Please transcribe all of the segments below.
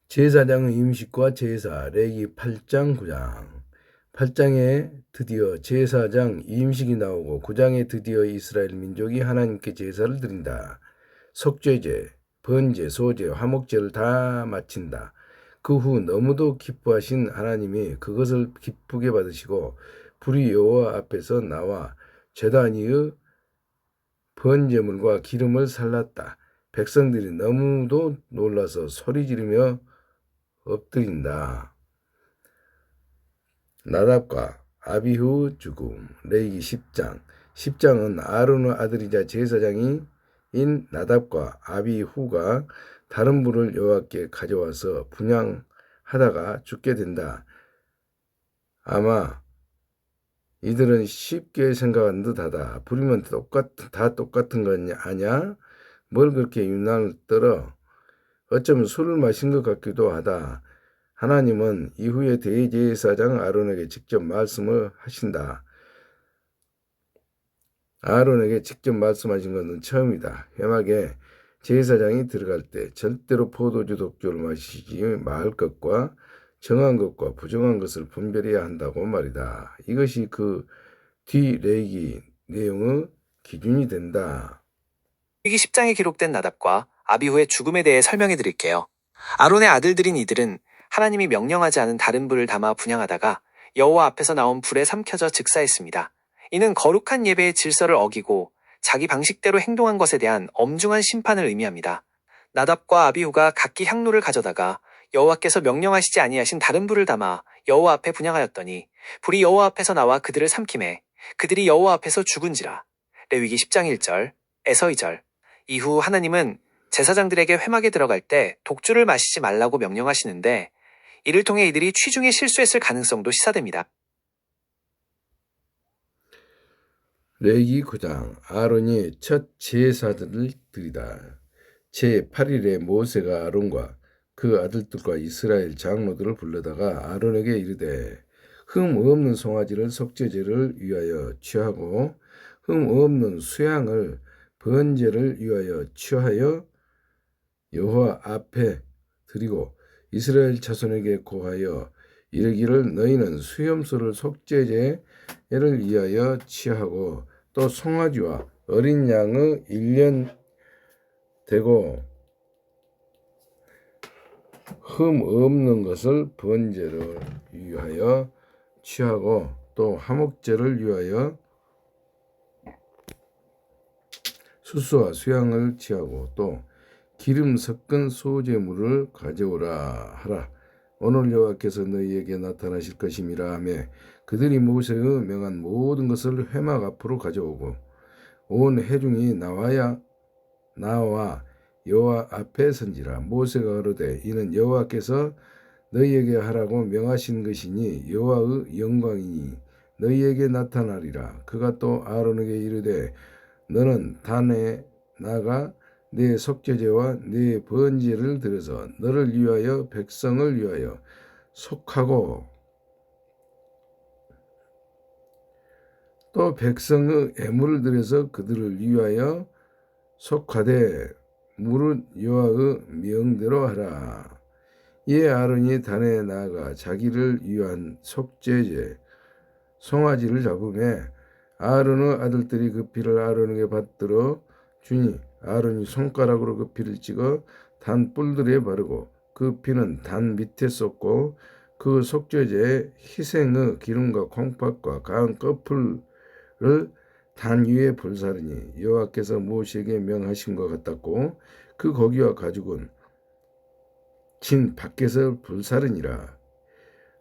제사장의 임식과 제사 레위기 8장 9장 8장에 드디어 제사장 임식이 나오고 9장에 드디어 이스라엘 민족이 하나님께 제사를 드린다. 속죄제, 번제, 소제, 화목제를 다 마친다. 그 후 너무도 기뻐하신 하나님이 그것을 기쁘게 받으시고 불이 여호와 앞에서 나와 제단 위의 번제물과 기름을 살랐다. 백성들이 너무도 놀라서 소리 지르며 엎드린다. 나답과 아비후 죽음. 레위기 10장. 10장은 아론의 아들이자 제사장인 나답과 아비후가 다른 불을 여호와께 가져와서 분향하다가 죽게 된다. 아마 이들은 쉽게 생각한 듯하다. 불이면 다 똑같은 거 아냐? 뭘 그렇게 유난을 떨어? 어쩌면 술을 마신 것 같기도 하다. 하나님은 이후에 대제사장 아론에게 직접 말씀을 하신다. 아론에게 직접 말씀하신 것은 처음이다. 회막에 제사장이 들어갈 때 절대로 포도주 독주를 마시지 말 것과 정한 것과 부정한 것을 분별해야 한다고 말이다. 이것이 그 뒤 레위기 내용의 기준이 된다. 레위기 10장에 기록된 나답과 아비후의 죽음에 대해 설명해 드릴게요. 아론의 아들들인 이들은 하나님이 명령하지 않은 다른 불을 담아 분향하다가 여호와 앞에서 나온 불에 삼켜져 즉사했습니다. 이는 거룩한 예배의 질서를 어기고 자기 방식대로 행동한 것에 대한 엄중한 심판을 의미합니다. 나답과 아비후가 각기 향로를 가져다가 여호와께서 명령하시지 아니하신 다른 불을 담아 여호와 앞에 분향하였더니 불이 여호와 앞에서 나와 그들을 삼키매 그들이 여호와 앞에서 죽은지라. 레위기 10장 1절에서 2절. 이후 하나님은 제사장들에게 회막에 들어갈 때 독주를 마시지 말라고 명령하시는데 이를 통해 이들이 취중에 실수했을 가능성도 시사됩니다. 레위기 9장. 아론이 첫 제사들을 드리다. 제8일에 모세가 아론과 그 아들들과 이스라엘 장로들을 불러다가 아론에게 이르되 흠 없는 송아지를 속죄제를 위하여 취하고 흠 없는 수양을 번제를 위하여 취하여 여호와 앞에 드리고 이스라엘 자손에게 고하여 이르기를 너희는 수염소를 속죄제를 위하여 취하고 또 송아지와 어린 양의 1년 되고 흠 없는 것을 번제를 위하여 취하고 또 화목제를 위하여 수수와 수양을 취하고 또 기름 섞은 소제물을 가져오라 하라. 오늘 여호와께서 너희에게 나타나실 것임이라 하며 그들이 모세의 명한 모든 것을 회막 앞으로 가져오고 온 회중이 나와 여호와 앞에 선지라. 모세가 가로되 이는 여호와께서 너희에게 하라고 명하신 것이니 여호와의 영광이니 너희에게 나타나리라. 그가 또 아론에게 이르되 너는 단에 나가 내 속죄제와 내 번제를 드려서 너를 위하여 백성을 위하여 속하고 또 백성의 애물을 드려서 그들을 위하여 속하되 무릇 여호와의 명대로 하라. 이에 아론이 단에 나아가 자기를 위한 속죄제 송아지를 잡으매 아론의 아들들이 그 피를 아론에게 받들어 주니 아론이 손가락으로 그 피를 찍어 단 뿔들에 바르고 그 피는 단 밑에 쏟고 그 속죄제에 희생의 기름과 콩팥과 가은 꺼풀을 단 위에 불사르니 여호와께서 모세에게 명하신 것 같았고 그 고기와 가죽은 진 밖에서 불사르니라.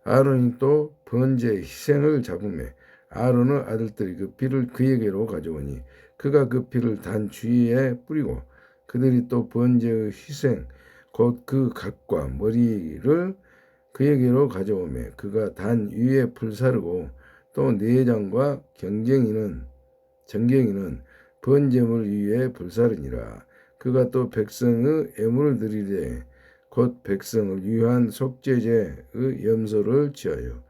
아론이 또 번제 희생을 잡으매 아론의 아들들이 그 피를 그에게로 가져오니 그가 그 피를 단 주위에 뿌리고 그들이 또 번제의 희생 곧 그 각과 머리를 그에게로 가져오매 그가 단 위에 불사르고 또 내장과 정경이는 번제물 위에 불사르니라. 그가 또 백성의 애물을 드리되 곧 백성을 위한 속죄제의 염소를 취하여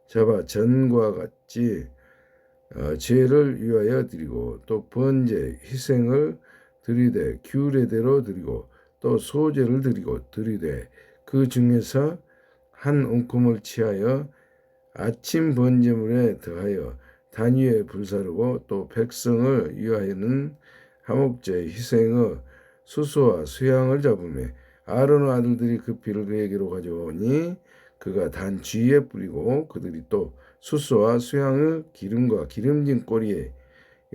잡아 전과 같이 죄를 위하여 드리고 또 번제 희생을 드리되 규례대로 드리고 또 소제를 드리되 그 중에서 한 움큼을 취하여 아침 번제물에 더하여 단 위에 불사르고 또 백성을 위하여는 화목제 희생의 수소와 수양을 잡으며 아론의 아들들이 그 피를 그에게로 가져오니 그가 단 주위에 뿌리고 그들이 또 수소와 수양의 기름과 기름진 꼬리에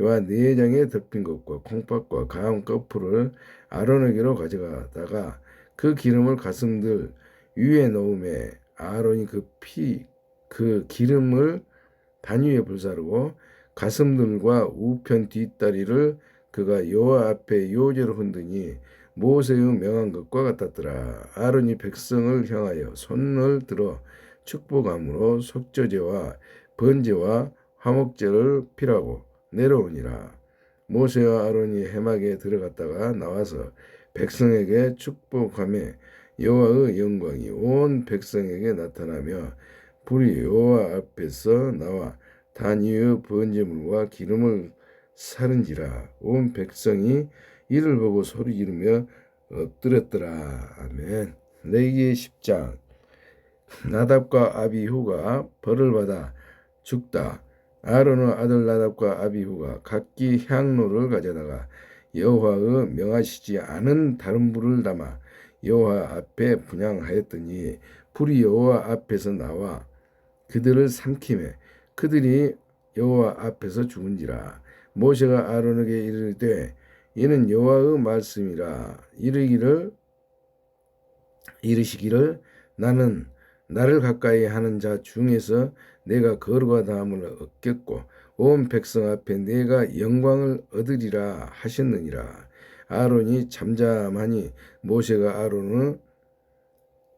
와 내장에 덮인 것과 콩팥과 가운 거풀을 아론에게로 가져가다가 그 기름을 가슴들 위에 놓음에 아론이 그 기름을 단 위에 불사르고 가슴들과 우편 뒷다리를 그가 여호와 앞에 요제로 흔드니 모세의 명한 것과 같았더라. 아론이 백성을 향하여 손을 들어 축복함으로 속죄제와 번제와 화목제를 피라고 내려오니라. 모세와 아론이 회막에 들어갔다가 나와서 백성에게 축복하며 여호와의 영광이 온 백성에게 나타나며 불이 여호와 앞에서 나와 단 위의 번제물과 기름을 사른지라. 온 백성이 이를 보고 소리 지르며 엎드렸더라. 아멘. 레위기 10장. 나답과 아비후가 벌을 받아 죽다. 아론의 아들 나답과 아비후가 각기 향로를 가져다가 여호와의 명하시지 않은 다른 불을 담아 여호와 앞에 분향하였더니 불이 여호와 앞에서 나와 그들을 삼키매 그들이 여호와 앞에서 죽은지라. 모세가 아론에게 이르되 이는 여호와의 말씀이라. 이르시기를 나는 나를 가까이 하는 자 중에서 내가 거룩하다함을 얻겠고 온 백성 앞에 내가 영광을 얻으리라 하셨느니라. 아론이 잠잠하니 모세가 아론의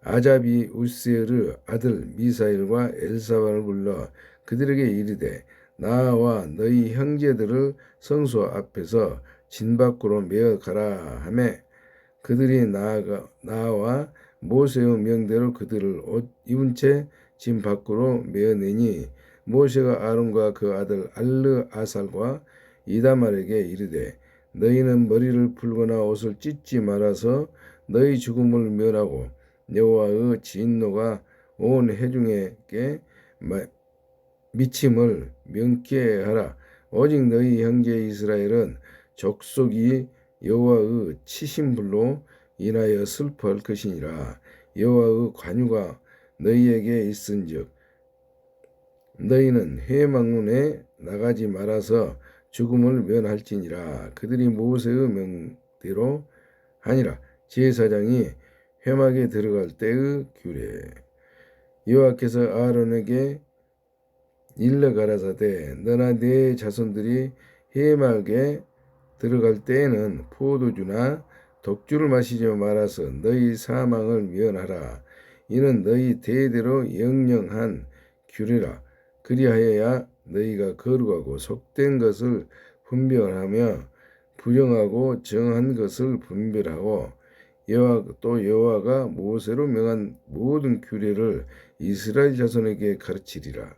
아자비 우스엘의 아들 미사일과 엘사반을 불러 그들에게 이르되 나와 너희 형제들을 성소 앞에서 진 밖으로 메어 가라 하매 그들이 나와 모세의 명대로 그들을 옷 입은 채 진 밖으로 메어내니 모세가 아론과 그 아들 알르아살과 이다말에게 이르되 너희는 머리를 풀거나 옷을 찢지 말아서 너희 죽음을 면하고 여호와의 진노가 온 회중에게 미침을 명케 하라. 오직 너희 형제 이스라엘은 족속이 여호와의 치신 불로 인하여 슬퍼할 것이니라. 여호와의 관유가 너희에게 있은즉 너희는 회막문에 나가지 말아서 죽음을 면할지니라. 그들이 모세의 명대로 하니라. 제사장이 회막에 들어갈 때의 규례. 여호와께서 아론에게 일러 가라사대 너나 네 자손들이 회막에 들어갈 때에는 포도주나 독주를 마시지 말아서 너희 사망을 면하라. 이는 너희 대대로 영영한 규례라. 그리하여야 너희가 거룩하고 속된 것을 분별하며 부정하고 정한 것을 분별하고 여호와가 모세로 명한 모든 규례를 이스라엘 자손에게 가르치리라.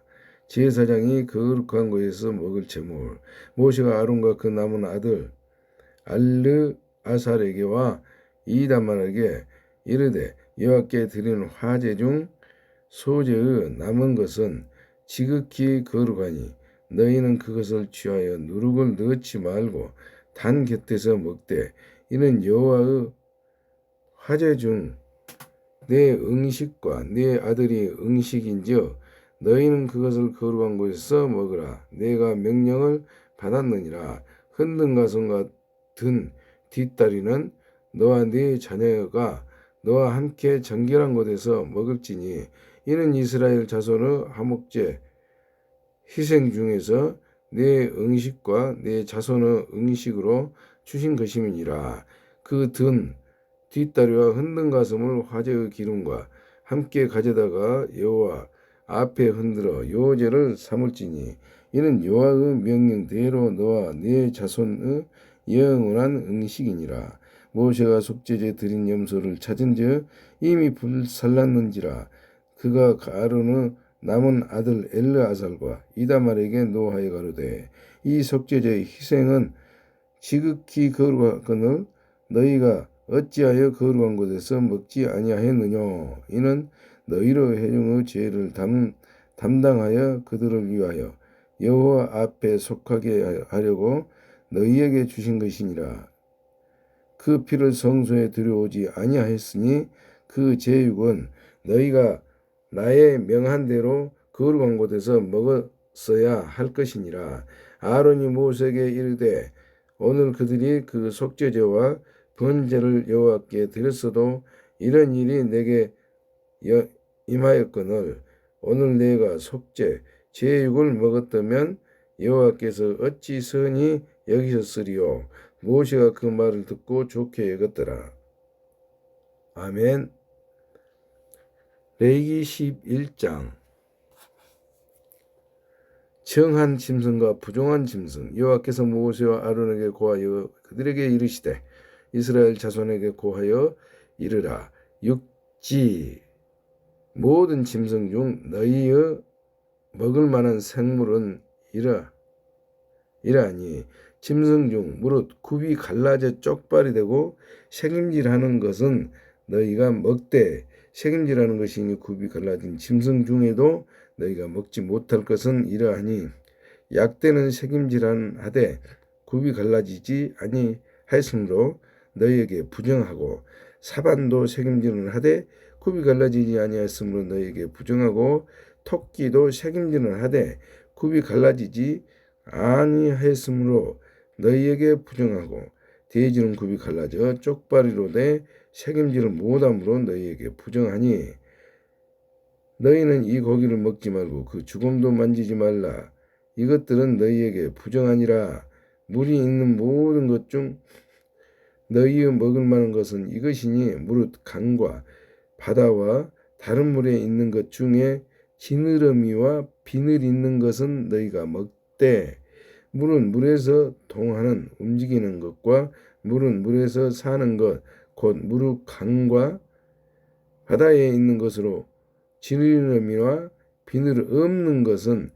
제사장이 거룩한 곳에서 먹을 제물 모세가 아론과 그 남은 아들 알르아살에게와 이다말에게 이르되 여호와께 드리는 화제 중 소제의 남은 것은 지극히 거룩하니 너희는 그것을 취하여 누룩을 넣지 말고 단 곁에서 먹되 이는 여호와의 화제 중 내 음식과 내 아들이 음식인즉 너희는 그것을 거룩한 곳에서 먹으라. 내가 명령을 받았느니라. 흔든 가슴과 든 뒷다리는 너와 네 자녀가 너와 함께 정결한 곳에서 먹을지니 이는 이스라엘 자손의 화목제 희생 중에서 내 음식과 내 자손의 음식으로 주신 것임이니라. 그 든 뒷다리와 흔든 가슴을 화제의 기름과 함께 가져다가 여호와 앞에 흔들어 요제를 삼을지니 이는 여호와의 명령대로 너와 네 자손의 영원한 음식이니라. 모세가 속죄제 드린 염소를 찾은즉 이미 불살랐는지라. 그가 아론의 남은 아들 엘르아살과 이다말에게 노하여 가로되 이 속죄제의 희생은 지극히 거룩하거늘 너희가 어찌하여 거룩한 곳에서 먹지 아니하였느냐? 이는 너희로 회중의 죄를 담당하여 그들을 위하여 여호와 앞에 속하게 하려고 너희에게 주신 것이니라. 그 피를 성소에 들여오지 아니하였으니 그 제육은 너희가 나의 명한 대로 거룩한 곳에서 먹었어야 할 것이니라. 아론이 모세에게 이르되 오늘 그들이 그 속죄제와 번제를 여호와께 드렸어도 이런 일이 내게 임하였거늘 오늘 내가 속죄 제육을 먹었다면 여호와께서 어찌 선히 여기셨으리요. 모세가 그 말을 듣고 좋게 여겼더라. 아멘. 레위기 11장. 정한 짐승과 부정한 짐승. 여호와께서 모세와 아론에게 고하여 그들에게 이르시되 이스라엘 자손에게 고하여 이르라. 육지 모든 짐승 중 너희의 먹을 만한 생물은 이러하니 짐승 중 무릇 굽이 갈라져 쪽발이 되고 새김질하는 것은 너희가 먹되 새김질하는 것이니 굽이 갈라진 짐승 중에도 너희가 먹지 못할 것은 이러하니 약대는 새김질하되 굽이 갈라지지 아니하였으므로 너희에게 부정하고 사반도 새김질은 하되 굽이 갈라지지 아니하였으므로 너희에게 부정하고 토끼도 새김질은 하되 굽이 갈라지지 아니하였으므로 너희에게 부정하고 돼지는 굽이 갈라져 쪽발이로 돼 새김질을 못함으로 너희에게 부정하니 너희는 이 고기를 먹지 말고 그 죽음도 만지지 말라. 이것들은 너희에게 부정하니라. 물이 있는 모든 것 중 너희의 먹을 만한 것은 이것이니 무릇 강과 바다와 다른 물에 있는 것 중에 지느러미와 비늘 있는 것은 너희가 먹되 물은 물에서 동하는 움직이는 것과 물은 물에서 사는 것 곧 무릇 강과 바다에 있는 것으로 지느러미와 비늘 없는 것은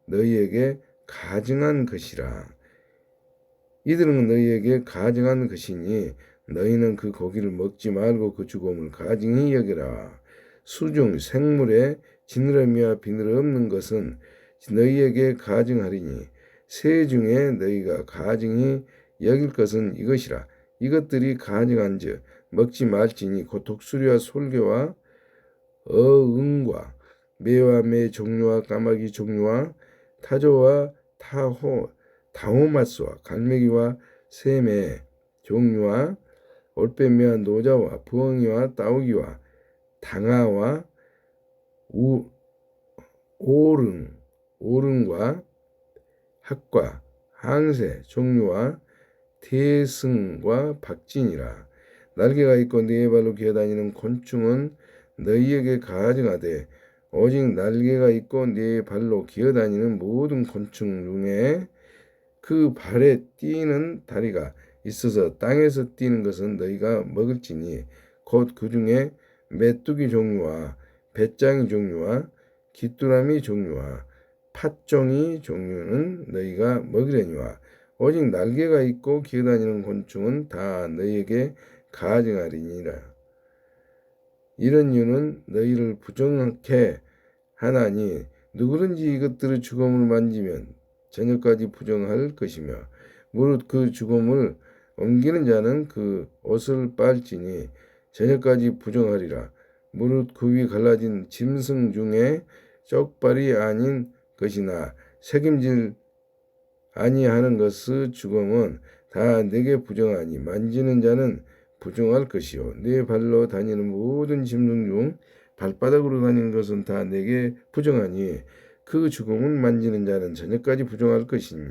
너희에게 가증한 것이라. 이들은 너희에게 가증한 것이니 너희는 그 고기를 먹지 말고 그 죽음을 가증히 여겨라. 수중 생물에 지느러미와 비늘 없는 것은 너희에게 가증하리니 새 중에 너희가 가증히 여길 것은 이것이라. 이것들이 가증한즉 먹지 말지니 곧 독수리와 솔개와 어응과 매와 매 종류와 까마귀 종류와 타조와 다호마스와 갈매기와 샘의 종류와 올빼미와 노자와 부엉이와 따오기와 당아와 오릉과 학과 항새 종류와 태승과 박진이라. 날개가 있고 네 발로 기어다니는 곤충은 너희에게 가증하되 오직 날개가 있고 네 발로 기어다니는 모든 곤충 중에 그 발에 뛰는 다리가 있어서 땅에서 뛰는 것은 너희가 먹을지니 곧 그 중에 메뚜기 종류와 배짱이 종류와 귀뚜라미 종류와 팥종이 종류는 너희가 먹으려니와 오직 날개가 있고 기어다니는 곤충은 다 너희에게 가증하리니라. 이런 이유는 너희를 부정하게 하나니 누구든지 이것들의 죽음을 만지면 저녁까지 부정할 것이며 무릇 그 죽음을 옮기는 자는 그 옷을 빨지니 저녁까지 부정하리라. 무릇 굽이 갈라진 짐승 중에 쪽발이 아닌 것이나 새김질 아니하는 것의 죽음은 다 내게 부정하니 만지는 자는 부정할 것이요 내 발로 다니는 모든 짐승 중 발바닥으로 다니는 것은 다 내게 부정하니 그 죽음을 만지는 자는 저녁까지 부정할 것이며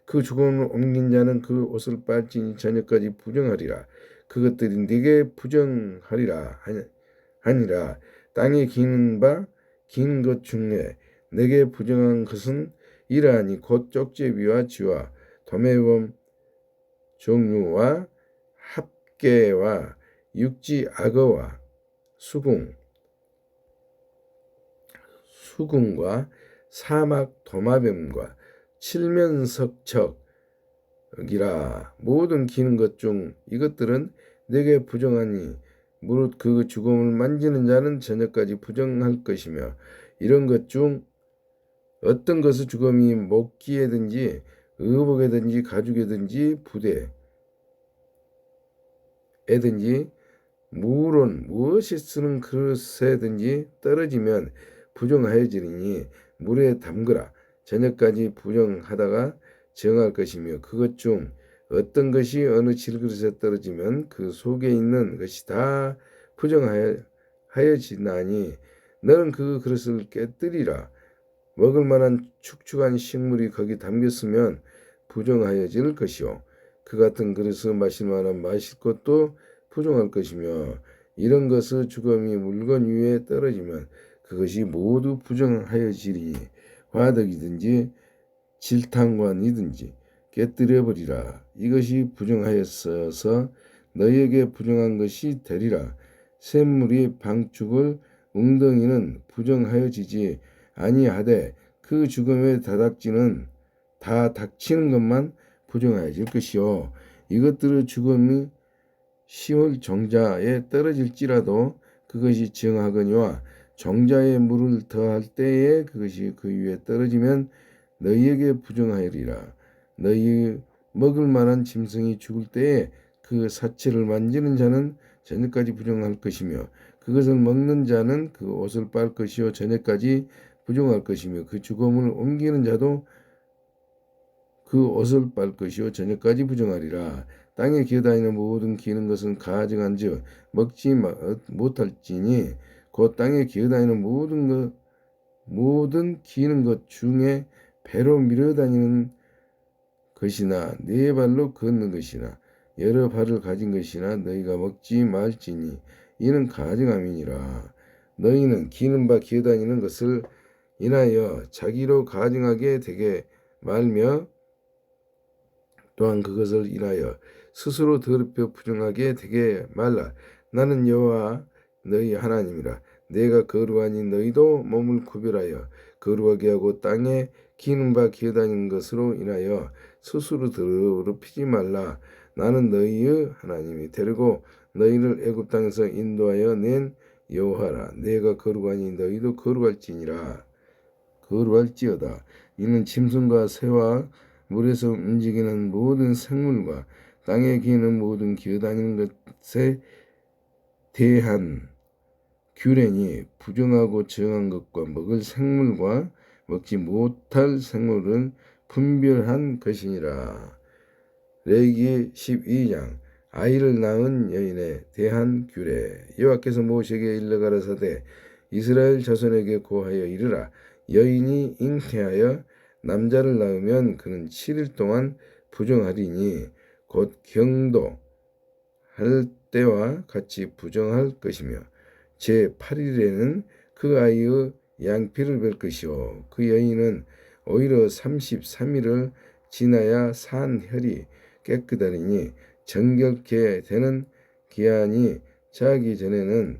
그 죽음을 옮긴 자는 그 옷을 빨지니 저녁까지 부정하리라. 그것들이 내게 부정하리라 하니라. 땅에 기는 바 긴 것 중에 내게 부정한 것은 이러하니 곧 쪽제비와 쥐와 도매범 종류와 합계와 육지 악어와 수궁과 사막 도마뱀과 칠면석척이라. 모든 기는 것 중 이것들은 내게 부정하니 무릇 그 죽음을 만지는 자는 저녁까지 부정할 것이며 이런 것 중 어떤 것을 죽음이 목기에든지 의복에든지 가죽에든지 부대에든지 물은 무엇이 쓰는 그릇에든지 떨어지면 부정하여지리니 물에 담그라. 저녁까지 부정하다가 정할 것이며 그것 중 어떤 것이 어느 질그릇에 떨어지면 그 속에 있는 것이 다 부정하여지나니 너는 그 그릇을 깨뜨리라. 먹을 만한 축축한 식물이 거기 담겼으면 부정하여질 것이요 그 같은 그릇을 마실 만한 마실 것도 부정할 것이며 이런 것을 죽음이 물건 위에 떨어지면 그것이 모두 부정하여지리니 화덕이든지 질탕관이든지 깨뜨려버리라. 이것이 부정하였어서 너희에게 부정한 것이 되리라. 샘물이 방죽을 웅덩이는 부정하여지지 아니하되 그 죽음의 다 닥치는 것만 부정하여질 것이요 이것들의 죽음이 시올 정자에 떨어질지라도 그것이 정하거니와 정자에 물을 더할 때에 그것이 그 위에 떨어지면 너희에게 부정하리라. 너희 먹을 만한 짐승이 죽을 때에 그 사체를 만지는 자는 저녁까지 부정할 것이며 그것을 먹는 자는 그 옷을 빨 것이요 저녁까지 부정할 것이며 그 죽음을 옮기는 자도 그 옷을 빨 것이요 저녁까지 부정하리라. 땅에 기어다니는 모든 기는 것은 가증한즉 먹지 못할지니 곧 땅에 기어다니는 모든 기는 것 중에 배로 밀어다니는 것이나 네 발로 걷는 것이나 여러 발을 가진 것이나 너희가 먹지 말지니 이는 가증함이니라. 너희는 기는 바 기어다니는 것을 인하여 자기로 가증하게 되게 말며 또한 그것을 인하여 스스로 더럽혀 부정하게 되게 말라. 나는 여호와 너희 하나님이라. 내가 거룩하니 너희도 몸을 구별하여 거룩하게 하고 땅에 기는 바 기어다니는 것으로 인하여 스스로 더럽히지 말라. 나는 너희의 하나님이 되고 너희를 애굽 땅에서 인도하여 낸 여호와라. 내가 거룩하니 너희도 거룩할지어다. 이는 짐승과 새와 물에서 움직이는 모든 생물과 땅에 기는 모든 기어다니는 것에 대한 규례니 부정하고 정한 것과 먹을 생물과 먹지 못할 생물은 분별한 것이니라. 레위기 12장 아이를 낳은 여인에 대한 규례. 여호와께서 모세에게 일러 가라사대 이스라엘 자손에게 고하여 이르라. 여인이 잉태하여 남자를 낳으면 그는 7일 동안 부정하리니 곧 경도할 때와 같이 부정할 것이며 제8일에는 그 아이의 양피를 뵐 것이요 그 여인은 오히려 33일을 지나야 산 혈이 깨끗하리니 정결케 되는 기한이 차기 전에는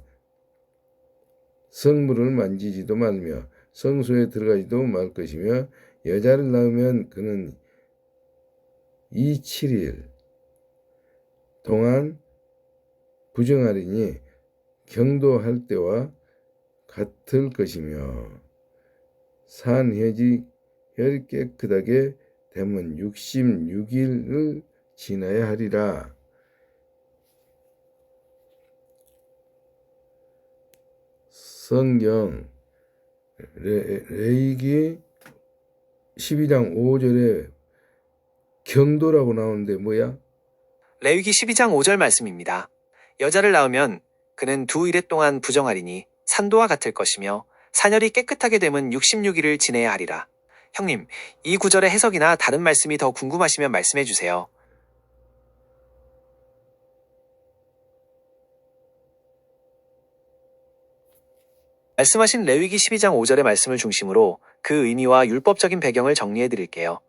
성물을 만지지도 말며 성소에 들어가지도 말 것이며 여자를 낳으면 그는 27일 동안 부정하리니 경도할 때와 같을 것이며 산혈이 깨끗하게 되면 66일을 지나야 하리라. 성경 레위기 12장 5절에 경도라고 나오는데 뭐야? 레위기 12장 5절 말씀입니다. 여자를 낳으면 그는 2일 동안 부정하리니 산도와 같을 것이며 산혈이 깨끗하게 되면 66일을 지내야 하리라. 형님, 이 구절의 해석이나 다른 말씀이 더 궁금하시면 말씀해 주세요. 말씀하신 레위기 12장 5절의 말씀을 중심으로 그 의미와 율법적인 배경을 정리해 드릴게요.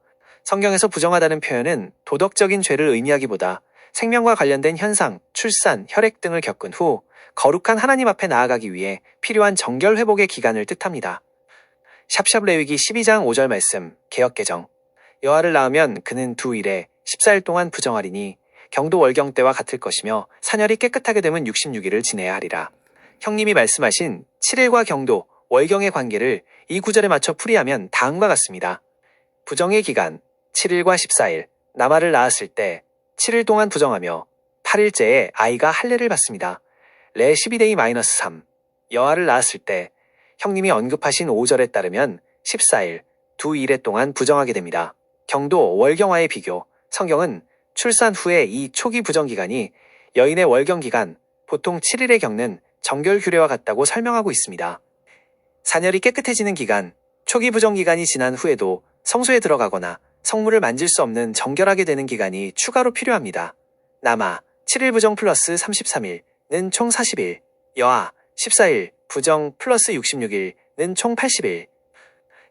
성경에서 부정하다는 표현은 도덕적인 죄를 의미하기보다 생명과 관련된 현상, 출산, 혈액 등을 겪은 후 거룩한 하나님 앞에 나아가기 위해 필요한 정결 회복의 기간을 뜻합니다. 샵샵 레위기 12장 5절 말씀, 개역개정. 여아를 낳으면 그는 2일에 14일 동안 부정하리니 경도 월경 때와 같을 것이며 사녀리 깨끗하게 되면 66일을 지내야 하리라. 형님이 말씀하신 7일과 경도, 월경의 관계를 이 구절에 맞춰 풀이하면 다음과 같습니다. 부정의 기간 7일과 14일, 남아를 낳았을 때 7일 동안 부정하며 8일째에 아이가 할례를 받습니다. 레 12데이-3, 여아를 낳았을 때 형님이 언급하신 5절에 따르면 14일, 두 일에 동안 부정하게 됩니다. 경도, 월경와의 비교, 성경은 출산 후에 이 초기 부정 기간이 여인의 월경 기간, 보통 7일에 겪는 정결 규례와 같다고 설명하고 있습니다. 사녀리 깨끗해지는 기간, 초기 부정 기간이 지난 후에도 성소에 들어가거나 성물을 만질 수 없는 정결하게 되는 기간이 추가로 필요합니다. 남아 7일 부정 플러스 33일는 총 40일, 여아 14일 부정 플러스 66일는 총 80일.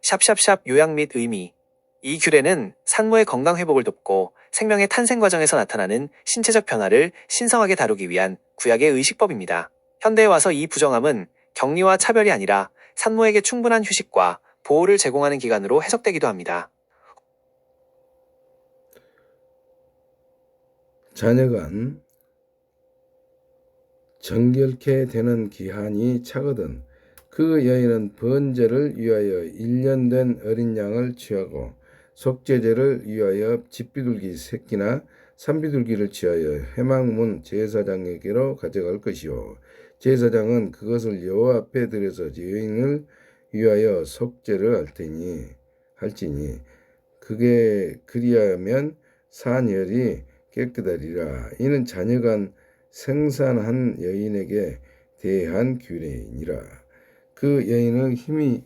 샵샵샵 요약 및 의미. 이 규례는 산모의 건강 회복을 돕고 생명의 탄생 과정에서 나타나는 신체적 변화를 신성하게 다루기 위한 구약의 의식법입니다. 현대에 와서 이 부정함은 격리와 차별이 아니라 산모에게 충분한 휴식과 보호를 제공하는 기간으로 해석되기도 합니다. 자녀간 정결케 되는 기한이 차거든 그 여인은 번제를 위하여 1년 된 어린 양을 취하고 속죄제를 위하여 집비둘기 새끼나 산비둘기를 취하여 회막문 제사장에게로 가져갈 것이요 제사장은 그것을 여호와 앞에 들여서 여인을 위하여 속죄를 할지니 그게 그리하면 사녀리 깨끗하리라. 이는 자녀간 생산한 여인에게 대한 규례이니라. 그 여인은 힘이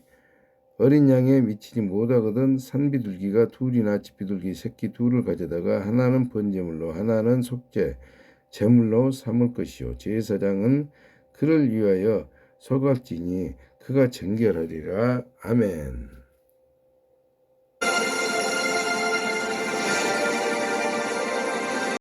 어린 양에 미치지 못하거든 산비둘기가 둘이나 집비둘기 새끼 둘을 가져다가 하나는 번제물로 하나는 속죄 제물로 삼을 것이요 제사장은 그를 위하여 속할지니 그가 정결하리라. 아멘.